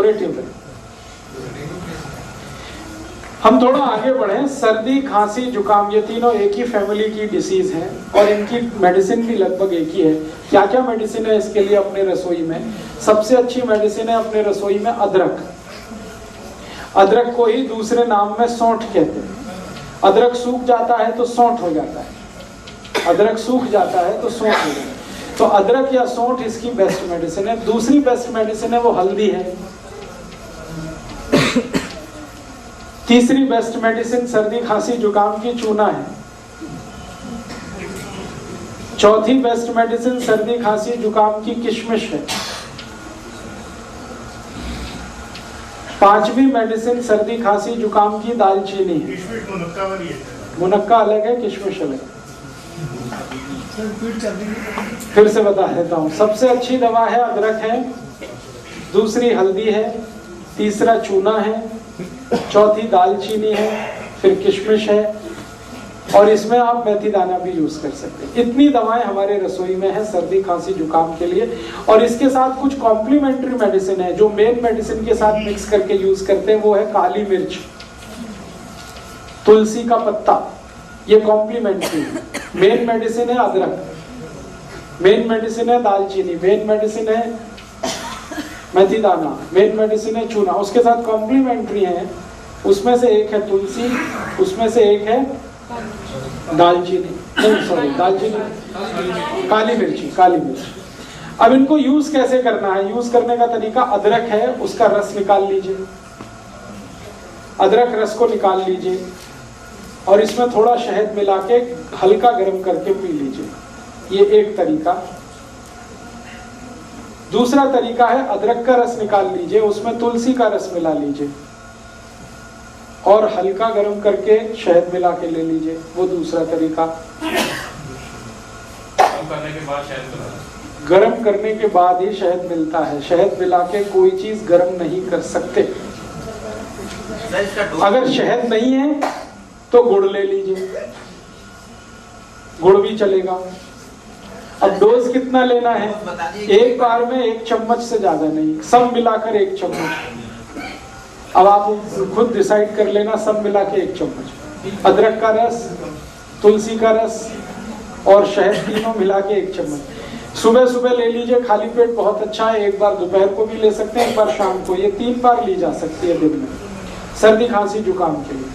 Curative है। हम थोड़ा आगे बढ़े। सर्दी, खांसी, जुकाम, ये तीनों एक ही फैमिली की डिसीज हैं और इनकी मेडिसिन भी लगभग एक ही है। क्या क्या मेडिसिन है इसके लिए अपने रसोई में? सबसे अच्छी मेडिसिन है अपने रसोई में अदरक। अदरक को ही दूसरे नाम में सौंठ कहते हैं। अदरक सूख जाता है तो सौंठ हो जाता है, अदरक सूख जाता है तो सौंठ हो जाता है। तो अदरक या सौंठ इसकी बेस्ट मेडिसिन है। दूसरी बेस्ट मेडिसिन है वो हल्दी है। तीसरी बेस्ट मेडिसिन सर्दी, खांसी, जुकाम की चूना है। चौथी बेस्ट मेडिसिन सर्दी, खांसी, जुकाम की किशमिश है। पांचवी मेडिसिन सर्दी, खांसी, जुकाम की दालचीनी है। मुनक्का अलग है, किशमिश अलग है। फिर से बता देता हूँ। सबसे अच्छी दवा है अदरक है, दूसरी हल्दी है, तीसरा चूना है, चौथी दालचीनी है, फिर किशमिश है और इसमें आप मेथी दाना भी यूज कर सकते हैं। इतनी दवाएं हमारे रसोई में है सर्दी, खांसी, जुकाम के लिए। और इसके साथ कुछ कॉम्प्लीमेंट्री मेडिसिन है जो मेन मेडिसिन के साथ मिक्स करके यूज करते हैं। वो है काली मिर्च, तुलसी का पत्ता, ये कॉम्प्लीमेंट्री है। मेन मेडिसिन है अदरक, मेन मेडिसिन है दालचीनी, मेन मेडिसिन है मेथी दाना, मेन मेडिसिन है चूना। उसके साथ कॉम्प्लीमेंट्री है, उसमें से एक है तुलसी, उसमें से एक है दालचीनी, नहीं सॉरी दालचीनी, काली मिर्ची, काली मिर्च। अब इनको यूज कैसे करना है? यूज करने का तरीका, अदरक है उसका रस निकाल लीजिए, अदरक रस को निकाल लीजिए और इसमें थोड़ा शहद मिला के हल्का गर्म करके पी लीजिए, ये एक तरीका। दूसरा तरीका है अदरक का रस निकाल लीजिए, उसमें तुलसी का रस मिला लीजिए और हल्का गर्म करके शहद मिला के ले लीजिए, वो दूसरा तरीका। गर्म करने के बाद ही शहद मिलता है, शहद मिला के कोई चीज गर्म नहीं कर सकते। अगर शहद नहीं है तो गुड़ ले लीजिए, गुड़ भी चलेगा। अब डोज कितना लेना है? एक बार में 1 चम्मच से ज्यादा नहीं, सब मिलाकर 1 चम्मच। अब आप खुद डिसाइड कर लेना, सब मिला के 1 चम्मच। अदरक का रस, तुलसी का रस और शहद तीनों मिला के 1 चम्मच। सुबह सुबह ले लीजिए, खाली पेट बहुत अच्छा है। एक बार दोपहर को भी ले सकते हैं, एक बार शाम को। ये 3 बार ली जा सकती है दिन में, सर्दी, खांसी, जुकाम के लिए।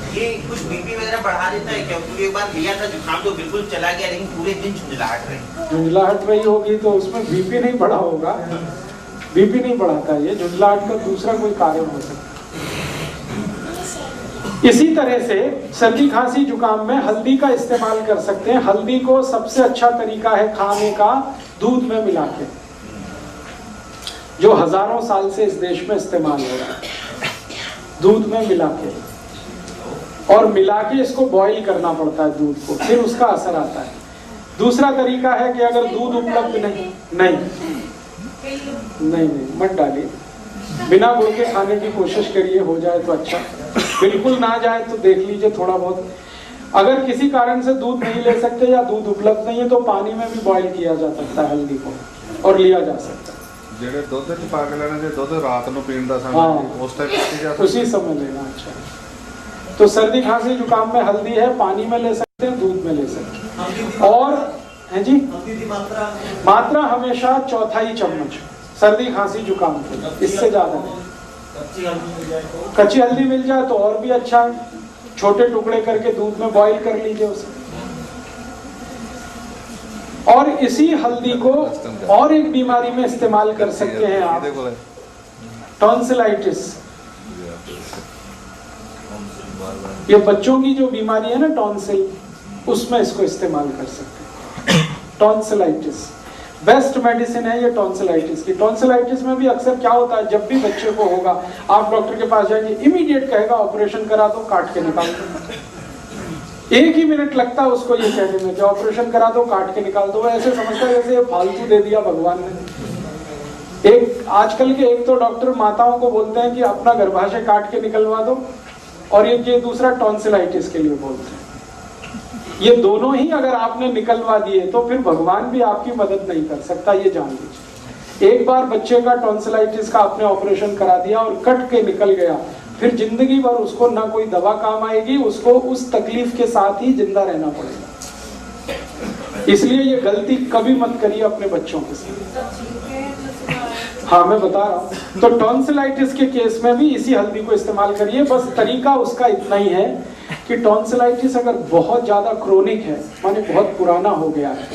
ये कुछ बीपी वगैरह बढ़ा देता है क्या? क्योंकि एक बार लिया था जुकाम तो बिल्कुल चला गया, लेकिन पूरे दिन झुंझलाहट रही। झुंझलाहट रही होगी तो उसमें बीपी नहीं बढ़ा होगा। बीपी नहीं बढ़ाता, ये झुंझलाहट का दूसरा कोई कारण हो सकता है। इसी तरह से सर्दी, खांसी, जुकाम में हल्दी का इस्तेमाल कर सकते हैं। हल्दी को सबसे अच्छा तरीका है खाने का दूध में मिला के, जो हजारों साल से इस देश में इस्तेमाल हो रहा है। दूध में मिला के और मिला के इसको बॉईल करना पड़ता है दूध को, फिर उसका असर आता है। दूसरा तरीका है कि अगर दूध उपलब्ध नहीं मत डालिए, बिना गुड़ के खाने की कोशिश करिए, हो जाए तो अच्छा, बिल्कुल ना जाए तो देख लीजिए थोड़ा बहुत। अगर किसी कारण से दूध नहीं ले सकते या दूध उपलब्ध नहीं है तो पानी में भी बॉईल किया जा सकता है हल्दी को और लिया जा सकता है। ਜਿਹੜੇ ਦੁੱਧ ਚ ਪਾ ਕੇ ਲੈਣਾ ਤੇ ਦੁੱਧ ਰਾਤ ਨੂੰ ਪੀਣ ਦਾ हाँ, समय उस टाइप पी जा सकता उसी समय लेना अच्छा है। तो सर्दी, खांसी, जुकाम में हल्दी है, पानी में ले सकते हैं, दूध में ले सकते हैं। और है जी, मात्रा हमेशा 1/4 चम्मच सर्दी, खांसी, जुकाम के, इससे ज्यादा नहीं। कच्ची हल्दी मिल जाए तो और भी अच्छा है। छोटे टुकड़े करके दूध में बॉईल कर लीजिए उसे। और इसी हल्दी को और एक बीमारी में इस्तेमाल कर सकते हैं आप, टॉन्सिलाइटिस। ये बच्चों की जो बीमारी है ना टॉन्सिल, उसमें इसको इस्तेमाल कर सकते हैं। टॉन्सिलाइटिस बेस्ट मेडिसिन है ये टॉन्सिलाइटिस की। टॉन्सिलाइटिस में भी अक्सर क्या होता है, जब भी बच्चे को होगा आप डॉक्टर के पास जाएंगे, इमीडिएट कहेगा ऑपरेशन करा दो, काट के निकाल दो। 1 ही मिनट लगता है उसको ये कहने में कि ऑपरेशन करा दो, काट के निकाल दो। ऐसे समझता है जैसे ये फालतू दे दिया भगवान ने। आजकल के एक तो डॉक्टर माताओं को बोलते हैं कि अपना गर्भाशय काट के निकलवा दो, और ये दूसरा टॉन्सिलाइटिस के लिए बोलते हैं। ये दोनों ही अगर आपने निकलवा दिए तो फिर भगवान भी आपकी मदद नहीं कर सकता, ये जान लीजिए। एक बार बच्चे का टॉन्सिलाइटिस का आपने ऑपरेशन करा दिया और कट के निकल गया, फिर जिंदगी भर उसको ना कोई दवा काम आएगी, उसको उस तकलीफ के साथ ही जिंदा रहना पड़ेगा। इसलिए ये गलती कभी मत करिए अपने बच्चों के साथ। हाँ मैं बता रहा हूँ। तो टॉन्सिलाइटिस के केस में भी इसी हल्दी को इस्तेमाल करिए। बस तरीका उसका इतना ही है कि टॉन्सिलाइटिस अगर बहुत ज्यादा क्रोनिक है, माने बहुत पुराना हो गया है,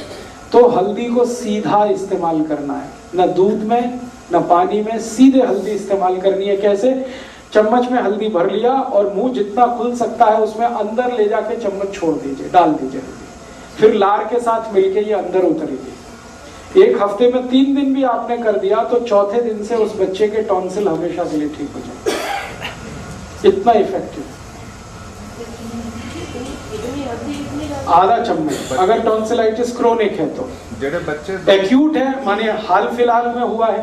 तो हल्दी को सीधा इस्तेमाल करना है, न दूध में न पानी में, सीधे हल्दी इस्तेमाल करनी है। कैसे? चम्मच में हल्दी भर लिया और मुंह जितना खुल सकता है उसमें अंदर ले जाके चम्मच छोड़ दीजिए, डाल दीजिए हल्दी, फिर लार के साथ मिलके ये अंदर उतरेगी। एक हफ्ते में 3 दिन भी आपने कर दिया तो चौथे दिन से उस बच्चे के टॉन्सिल हमेशा के लिए ठीक हो जाए। इतना इफेक्टिव। आधा चम्मच अगर टॉन्सिलाइटिस क्रोनिक है तो। जेडे बच्चे एक्यूट है, माने हाल फिलहाल में हुआ है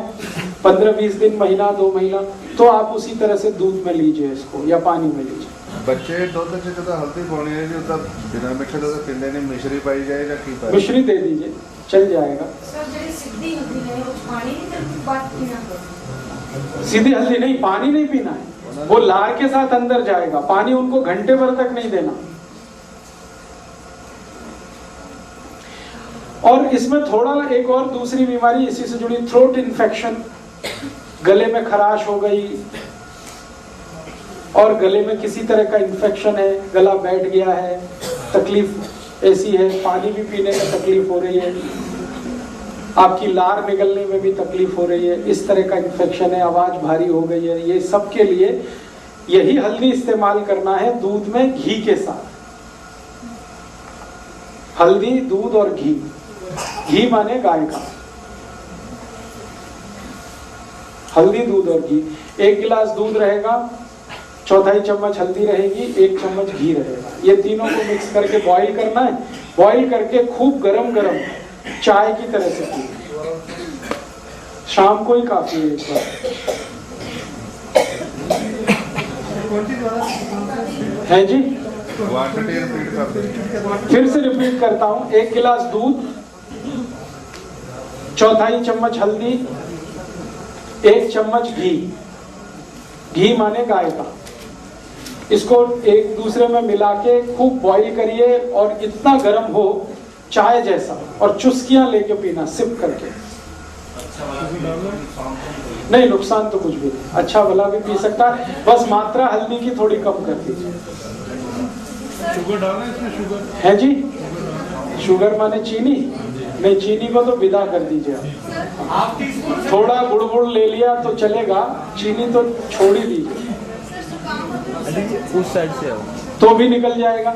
15-20 दिन, महीना 2 महीना, तो आप उसी तरह से दूध में लीजिए इसको या पानी में लीजिए। बच्चे दुध च जदा हल्दी पानी है जो तब बिना मिठे दुध पींदे ने मिश्री पाई जाए या की पाई? मिश्री दे दीजिए, चल जाएगा। सर ਜਿਹੜੀ ਸਿੱਧੀ ਹਲਦੀ ਹੈ ਉਹ ਪਾਣੀ ਨਹੀਂ ਤੇ ਬਾਤ ਪੀਣਾ पड़ता। सीधी हल्दी नहीं, पानी नहीं पीना है, वो लार के साथ अंदर जाएगा। पानी उनको घंटे भर तक नहीं देना। और इसमें थोड़ा एक और दूसरी बीमारी इसी से जुड़ी, थ्रोट इन्फेक्शन, गले में खराश हो गई और गले में किसी तरह का इन्फेक्शन है, गला बैठ गया है, तकलीफ ऐसी है, पानी भी पीने में तकलीफ हो रही है, आपकी लार निकलने में भी तकलीफ हो रही है, इस तरह का इन्फेक्शन है, आवाज भारी हो गई है, ये सब के लिए यही हल्दी इस्तेमाल करना है दूध में घी के साथ। हल्दी, दूध और घी। घी माने गाय का। हल्दी, दूध और घी। 1 गिलास दूध रहेगा, 1/4 चम्मच हल्दी रहेगी, 1 चम्मच घी रहेगा। ये तीनों को मिक्स करके बॉईल करना है। बॉईल करके खूब गरम गरम चाय की तरह से पीना। शाम को ही काफी है एक बार। है जी, क्वांटिटी रिपीट कर दे। फिर से रिपीट करता हूं। 1 गिलास दूध, 1/4 चम्मच हल्दी, 1 चम्मच घी। घी माने गाय का। इसको एक दूसरे में मिला के खूब बॉईल करिए और इतना गर्म हो चाय जैसा, और चुस्कियां लेके पीना, सिप करके। नहीं, नुकसान तो कुछ भी नहीं, अच्छा भला भी पी सकता है, बस मात्रा हल्दी की थोड़ी कम कर दीजिए। शुगर डालना है इसमें? शुगर है जी? शुगर माने चीनी? नहीं, चीनी को तो विदा कर दीजिए आप। थोड़ा गुड़ ले लिया तो चलेगा, चीनी तो छोड़ ही दीजिए। उस साइड से आओ तो भी निकल जाएगा।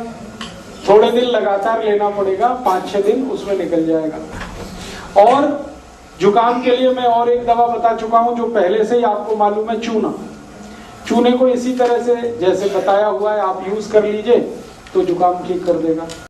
थोड़े दिन लगातार लेना पड़ेगा, 5-6 दिन उसमें निकल जाएगा। और जुकाम के लिए मैं और एक दवा बता चुका हूं जो पहले से ही आपको मालूम है, चूना। चूने को इसी तरह से जैसे बताया हुआ है आप यूज कर लीजिए तो जुकाम ठीक कर देगा।